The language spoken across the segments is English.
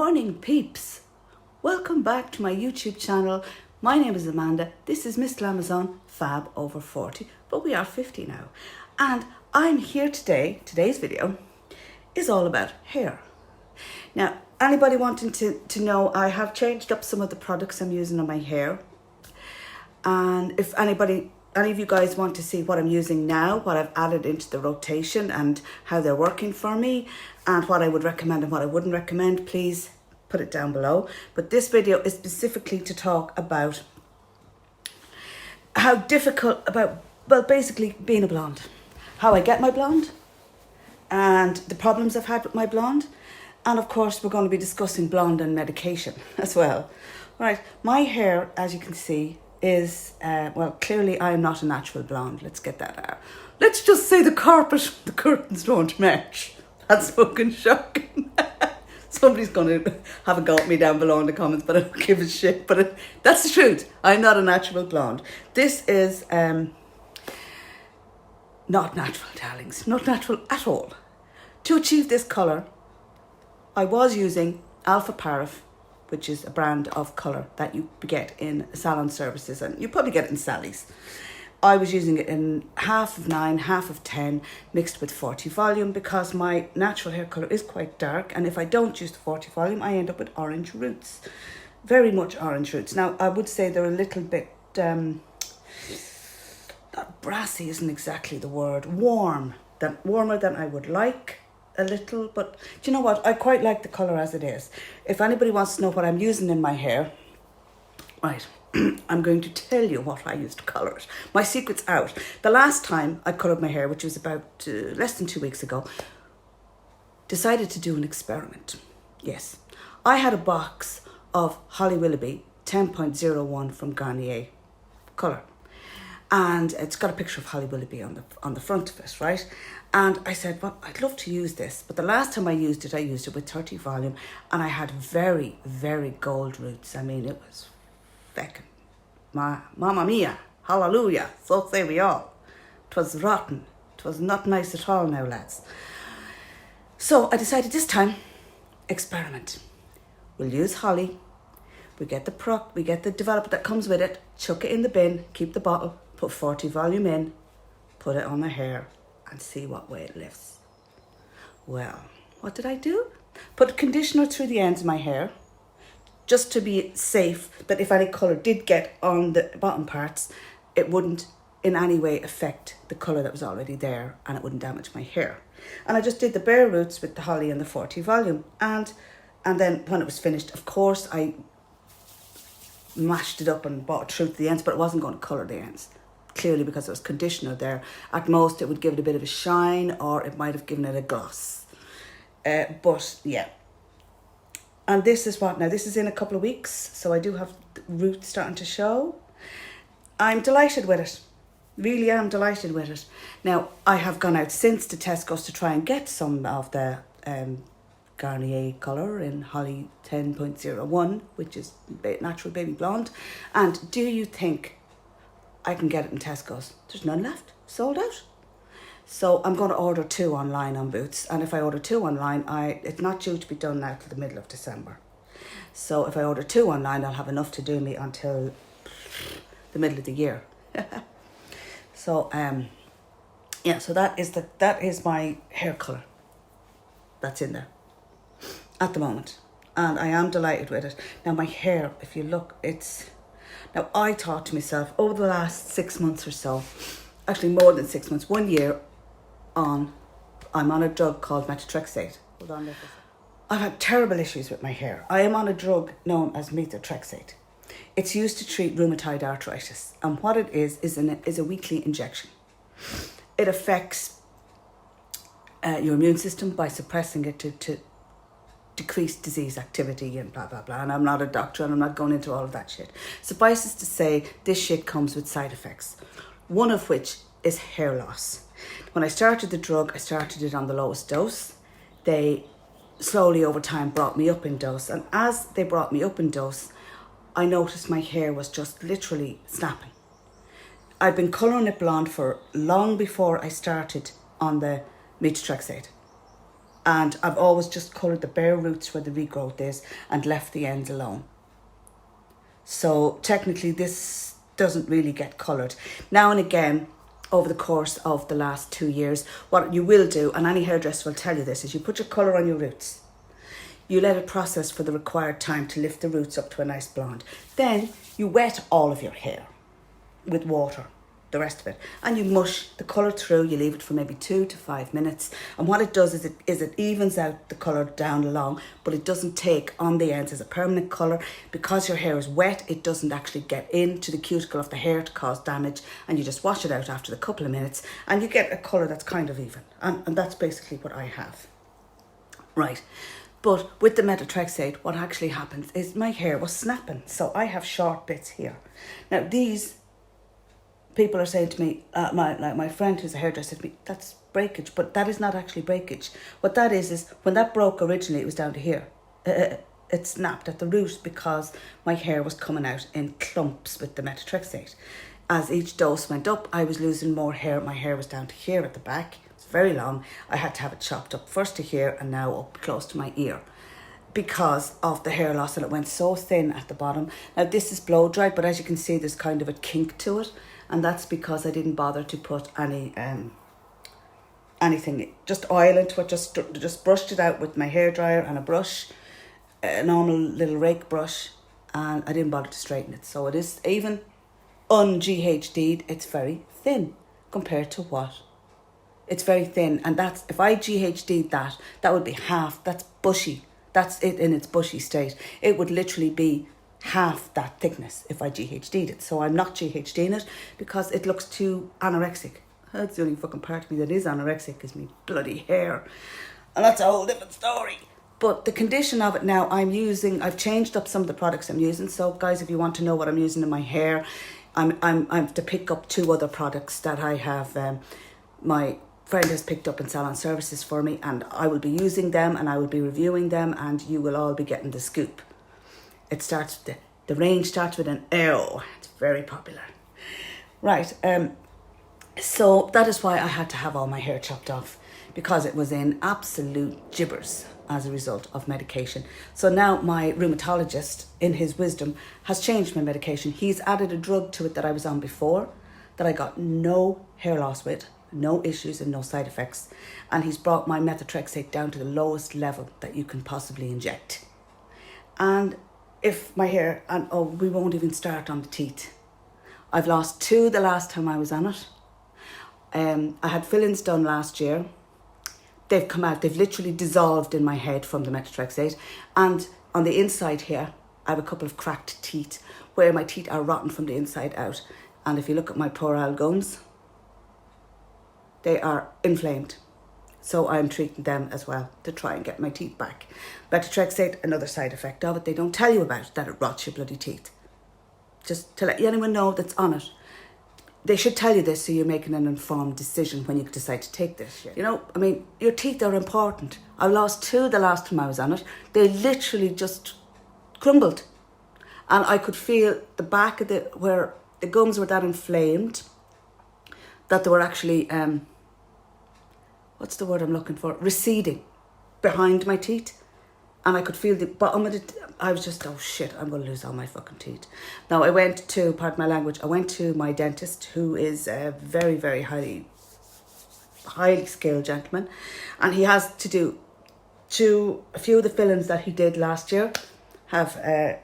morning, peeps. Welcome back to my YouTube channel. My name is Amanda. This is Miss Glamazon, Fab over 40, but we are 50 now. And I'm here today. Today's video is all about hair. Now, anybody wanting to know, I have changed up some of the products I'm using on my hair. And if any of you guys want to see what I'm using now, what I've added into the rotation and how they're working for me and what I would recommend and what I wouldn't recommend, please put it down below. But this video is specifically to talk about basically being a blonde, how I get my blonde and the problems I've had with my blonde. And of course, we're going to be discussing blonde and medication as well. All right, my hair, as you can see, is, clearly I am not a natural blonde. Let's get that out. Let's just say the curtains don't match. That's fucking shocking. Somebody's going to have a go at me down below in the comments, but I don't give a shit. But that's the truth. I'm not a natural blonde. This is not natural, darlings. Not natural at all. To achieve this colour, I was using Alpha Paraff, which is a brand of colour that you get in salon services, and you probably get it in Sally's. I was using it in half of 9, half of 10, mixed with 40 volume, because my natural hair colour is quite dark, and if I don't use the 40 volume, I end up with orange roots. Very much orange roots. Now, I would say they're a little bit, not brassy isn't exactly the word, warmer than I would like. A little, but do you know what? I quite like the colour as it is. If anybody wants to know what I'm using in my hair, right, I'm going to tell you what I used to colour it. My secret's out. The last time I coloured my hair, which was about less than 2 weeks ago, decided to do an experiment. Yes, I had a box of Holly Willoughby 10.01 from Garnier colour. And it's got a picture of Holly Willoughby on the front of it, right? And I said, well, I'd love to use this. But the last time I used it with 30 volume. And I had very, very gold roots. I mean, it was feckin' mamma mia, hallelujah, so say we all. 'Twas rotten. 'Twas not nice at all now, lads. So I decided this time, experiment. We'll use Holly. We get the developer that comes with it, chuck it in the bin, keep the bottle, put 40 volume in, put it on my hair, and see what way it lifts. Well, what did I do? Put conditioner through the ends of my hair, just to be safe that if any colour did get on the bottom parts, it wouldn't in any way affect the colour that was already there, and it wouldn't damage my hair. And I just did the bare roots with the Holly and the 40 volume. And then when it was finished, of course, I mashed it up and brought it through to the ends, but it wasn't going to colour the ends. Clearly, because there was conditioner there. At most, it would give it a bit of a shine, or it might have given it a gloss. But yeah. And this is what now? This is in a couple of weeks, so I do have the roots starting to show. I'm delighted with it. Really am delighted with it. Now, I have gone out since to Tesco's to try and get some of the Garnier colour in Holly 10.01, which is natural baby blonde. And do you think I can get it in Tesco's? There's none left. Sold out. So I'm going to order 2 online on Boots. And if I order 2 online, it's not due to be done now till the middle of December. So if I order 2 online, I'll have enough to do me until the middle of the year. So, yeah, so that is my hair colour. That's in there at the moment. And I am delighted with it. Now, my hair, if you look, now, I thought to myself, over the last 6 months or so, actually more than 6 months, 1 year I'm on a drug called methotrexate. Hold on, I've had terrible issues with my hair. I am on a drug known as methotrexate. It's used to treat rheumatoid arthritis. And what it is a weekly injection. It affects your immune system by suppressing it to decrease disease activity and blah, blah, blah. And I'm not a doctor and I'm not going into all of that shit. Suffice it to say, this shit comes with side effects. One of which is hair loss. When I started the drug, I started it on the lowest dose. They slowly over time brought me up in dose. And as they brought me up in dose, I noticed my hair was just literally snapping. I'd been colouring it blonde for long before I started on the methotrexate. And I've always just coloured the bare roots where the regrowth is and left the ends alone. So technically this doesn't really get coloured. Now and again, over the course of the last 2 years, what you will do, and any hairdresser will tell you this, is you put your colour on your roots. You let it process for the required time to lift the roots up to a nice blonde. Then you wet all of your hair with water, the rest of it, and you mush the colour through. You leave it for maybe 2 to 5 minutes, and what it does is it evens out the colour down along, but it doesn't take on the ends as a permanent colour. Because your hair is wet, it doesn't actually get into the cuticle of the hair to cause damage, and you just wash it out after a couple of minutes and you get a colour that's kind of even, and that's basically what I have. Right. But with the methotrexate, what actually happens is my hair was snapping, so I have short bits here. Now these people are saying to me, my friend who's a hairdresser said to me, that's breakage, but that is not actually breakage. What that is when that broke originally, it was down to here. It snapped at the root because my hair was coming out in clumps with the methotrexate. As each dose went up, I was losing more hair. My hair was down to here at the back. It's very long. I had to have it chopped up first to here and now up close to my ear because of the hair loss, and it went so thin at the bottom. Now this is blow dried, but as you can see, there's kind of a kink to it. And that's because I didn't bother to put anything, just oil into it, just brushed it out with my hairdryer and a brush, a normal little rake brush, and I didn't bother to straighten it. So it is, even un-GHD'd, it's very thin compared to what? It's very thin, and that's, if I GHD'd that would be half, that's bushy, that's it in its bushy state. It would literally be half that thickness if I GHD'd it. So I'm not GHDing it because it looks too anorexic. That's the only fucking part of me that is anorexic, is me bloody hair. And that's a whole different story. But the condition of it now, I've changed up some of the products I'm using. So guys, if you want to know what I'm using in my hair, I'm to pick up 2 other products that I have, my friend has picked up in Salon Services for me, and I will be using them and I will be reviewing them, and you will all be getting the scoop. It starts, the range starts with an O. It's very popular. Right, so that is why I had to have all my hair chopped off, because it was in absolute gibbers as a result of medication. So now my rheumatologist, in his wisdom, has changed my medication. He's added a drug to it that I was on before, that I got no hair loss with, no issues and no side effects. And he's brought my methotrexate down to the lowest level that you can possibly inject. And if my hair, and we won't even start on the teeth. I've lost 2 the last time I was on it. I had fillings done last year. They've come out, they've literally dissolved in my head from the methotrexate. And on the inside here, I have a couple of cracked teeth where my teeth are rotten from the inside out. And if you look at my peroral gums, they are inflamed. So I'm treating them as well to try and get my teeth back. Methotrexate, another side effect of it, they don't tell you about, that it rots your bloody teeth. Just to let anyone know that's on it. They should tell you this so you're making an informed decision when you decide to take this shit. You know, I mean, your teeth are important. I lost 2 the last time I was on it. They literally just crumbled. And I could feel the back of where the gums were that inflamed, that they were actually, what's the word I'm looking for? Receding behind my teeth. And I could feel the bottom of it. I was just, oh shit, I'm going to lose all my fucking teeth. Now I went to, pardon my language, I went to my dentist, who is a very, very highly skilled gentleman. And he has to do a few of the fillings that he did last year have, a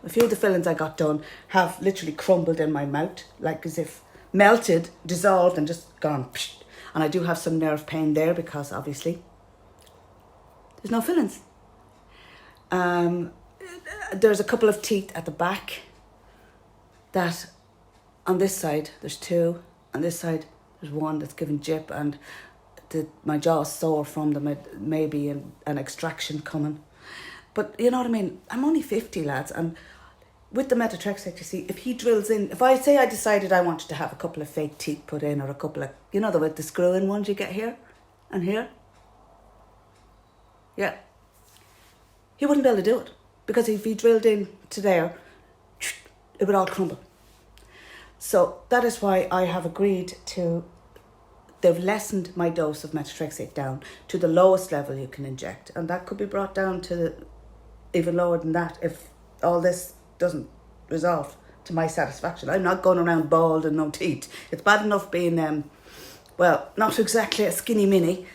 few of the fillings I got done have literally crumbled in my mouth, like as if melted, dissolved and just gone. And I do have some nerve pain there because obviously there's no fillings. There's a couple of teeth at the back that on this side there's 2, on this side there's 1 that's given jip, and my jaw's sore from them, maybe an extraction coming. But you know what I mean, I'm only 50, lads, and with the methotrexate, you see, if he drills in, if I say I decided I wanted to have a couple of fake teeth put in, or a couple of, you know, the screw-in ones you get here and here, yeah, he wouldn't be able to do it, because if he drilled in to there, it would all crumble. So that is why I have agreed to they've lessened my dose of methotrexate down to the lowest level you can inject. And that could be brought down to even lower than that if all this doesn't resolve to my satisfaction. I'm not going around bald and no teeth. It's bad enough being, well, not exactly a skinny mini.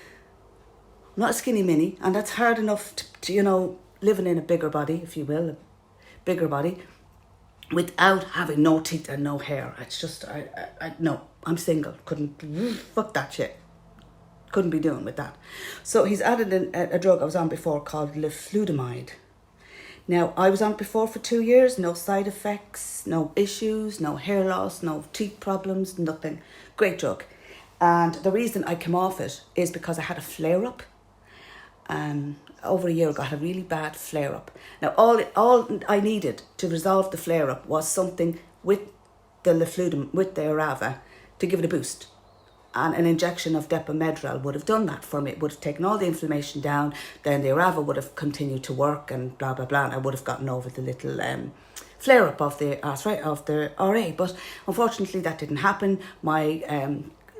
Not a skinny mini. And that's hard enough to, you know, living in a bigger body, if you will, a bigger body, without having no teeth and no hair. It's just, no, I'm single. Couldn't, fuck that shit. Couldn't be doing with that. So he's added in a drug I was on before called leflutamide. Now, I was on it before for 2 years, no side effects, no issues, no hair loss, no teeth problems, nothing. Great drug. And the reason I came off it is because I had a flare-up. Over a year ago, I had a really bad flare-up. Now, all I needed to resolve the flare-up was something with the leflutamide, with the Arava, to give it a boost. And an injection of Depomedrol would have done that for me. It would have taken all the inflammation down. Then the Arava would have continued to work and blah, blah, blah. And I would have gotten over the little flare-up of the RA. But unfortunately, that didn't happen. My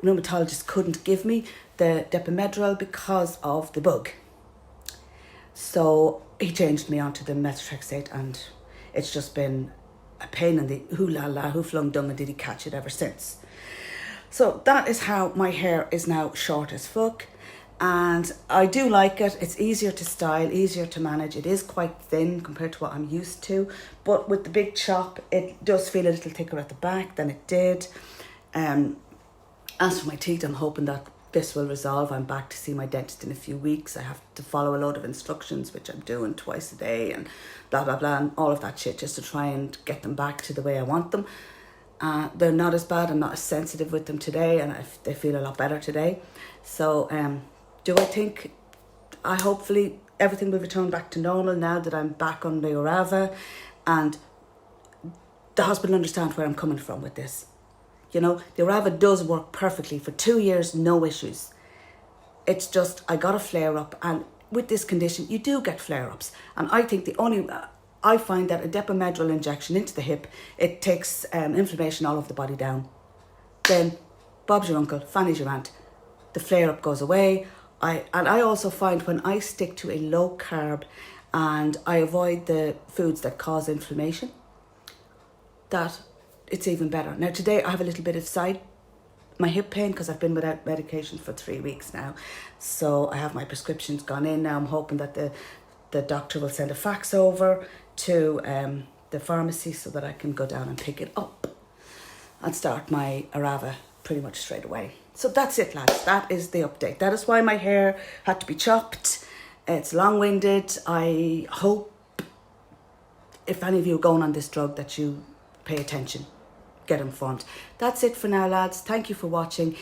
rheumatologist couldn't give me the Depomedrol because of the bug. So he changed me onto the methotrexate, and it's just been a pain in the who flung dung and did he catch it ever since. So that is how my hair is now short as fuck, and I do like it. It's easier to style, easier to manage. It is quite thin compared to what I'm used to, but with the big chop, it does feel a little thicker at the back than it did. As for my teeth, I'm hoping that this will resolve. I'm back to see my dentist in a few weeks. I have to follow a load of instructions, which I'm doing twice a day, and blah, blah, blah, and all of that shit, just to try and get them back to the way I want them. They're not as bad. I'm not as sensitive with them today, and they feel a lot better today. So do I think, hopefully everything will return back to normal now that I'm back on the Arava, and the hospital understand where I'm coming from with this. You know, the Arava does work perfectly for 2 years, no issues. It's just, I got a flare-up, and with this condition, you do get flare-ups. And I think I find that a Depomedrol injection into the hip, it takes inflammation all over the body down. Then, Bob's your uncle, Fanny's your aunt. The flare-up goes away. I also find when I stick to a low carb and I avoid the foods that cause inflammation, that it's even better. Now today I have a little bit of my hip pain because I've been without medication for 3 weeks now. So I have my prescriptions gone in now. I'm hoping that the doctor will send a fax over to the pharmacy so that I can go down and pick it up and start my Arava pretty much straight away. So that's it, lads. That is the update. That is why my hair had to be chopped. It's long-winded. I hope if any of you are going on this drug that you pay attention. Get informed. That's it for now, lads. Thank you for watching,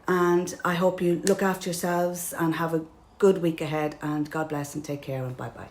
and I hope you look after yourselves and have a good week ahead, and God bless and take care, and bye bye.